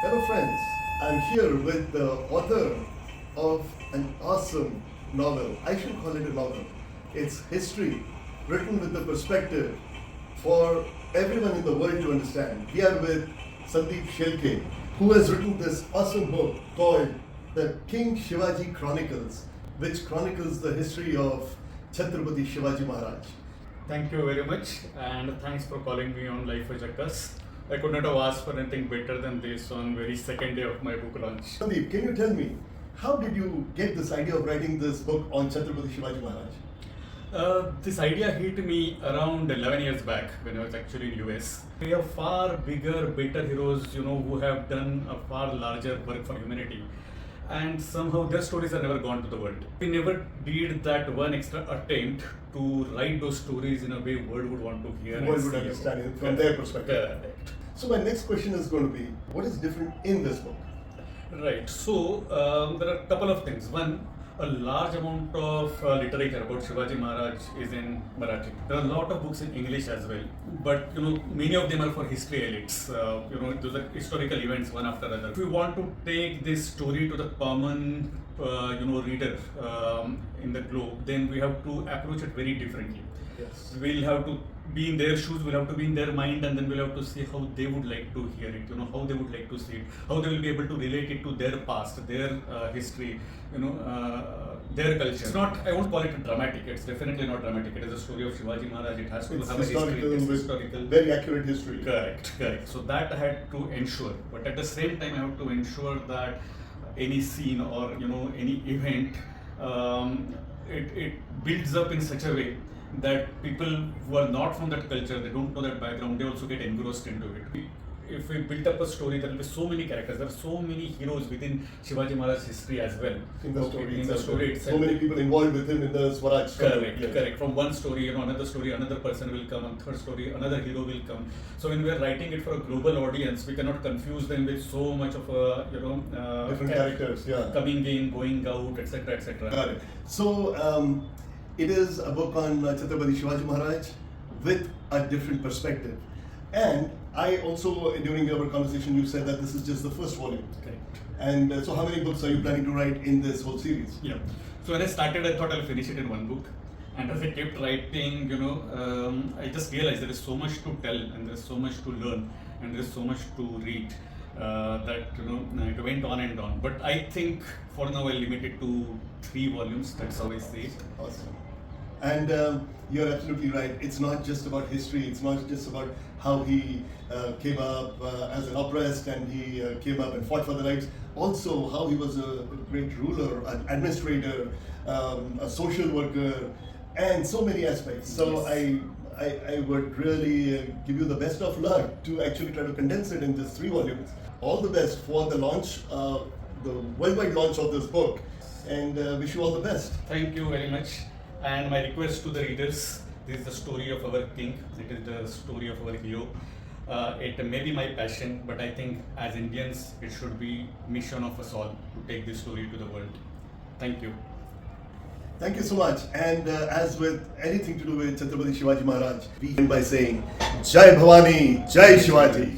Hello friends, I'm here with the author of an awesome novel. I should call it a novel. It's history written with the perspective for everyone in the world to understand. We are with Sandip Shelke, who has written this awesome book called the King Shivaji Chronicles, which chronicles the history of Chhatrapati Shivaji Maharaj. Thank you very much, and thanks for calling me on Life with Jackas. I could not have asked for anything better than this on very second day of my book launch. Sandeep, can you tell me, how did you get this idea of writing this book on Chhatrapati Shivaji Maharaj? This idea hit me around 11 years back when I was actually in US. We have far bigger, better heroes, who have done a far larger work for humanity. And somehow their stories are never gone to the world. We never did that one extra attempt to write those stories in a way world would want to hear. The world would understand it from their perspective. Correct. So my next question is going to be, what is different in this book? Right. So there are a couple of things. One, a large amount of literature about Shivaji Maharaj is in Marathi. There are a lot of books in English as well, but many of them are for history elites. Those are historical events one after another. If we want to take this story to the common reader in the globe, then we have to approach it very differently. Yes. We'll have to be in their shoes, we'll have to be in their mind, and then we'll have to see how they would like to hear it, how they would like to see it, how they will be able to relate it to their past, their history, their culture. It's not, I won't call it dramatic, it's definitely not dramatic. It is a story of Shivaji Maharaj, it has to have a history, it's historical. Very accurate history. Correct. So that I had to ensure, but at the same time I have to ensure that any scene or any event, it builds up in such a way that people who are not from that culture, they don't know that background, they also get engrossed into it. If we build up a story, there will be so many characters, there are so many heroes within Shivaji Maharaj's history as well. In the story itself. So many people involved with him in the Swaraj story. Correct. From one story, another person will come, and third story, another hero will come. So when we are writing it for a global audience, we cannot confuse them with so much of different characters, coming in, going out, etc., etc. Got it. So it is a book on Chhatrapati Shivaji Maharaj with a different perspective. And I also, during our conversation, you said that this is just the first volume. Correct. And so how many books are you planning to write in this whole series? Yeah. So when I started, I thought I'll finish it in one book. And as I kept writing, I just realized there is so much to tell, and there is so much to learn, and there is so much to read that it went on and on. But I think for now I'll limit it to 3 volumes. That's how I see it. Awesome. And you're absolutely right. It's not just about history. It's not just about how he came up as an oppressed, and he came up and fought for the rights. Also, how he was a great ruler, an administrator, a social worker, and so many aspects. So yes. I would really give you the best of luck to actually try to condense it in just 3 volumes. All the best for the launch, the worldwide launch of this book, and wish you all the best. Thank you very much. And my request to the readers, this is the story of our king, it is the story of our hero. It may be my passion, but I think as Indians, it should be mission of us all to take this story to the world. Thank you. Thank you so much. And as with anything to do with Chhatrapati Shivaji Maharaj, we end by saying, Jai Bhavani, Jai Shivaji.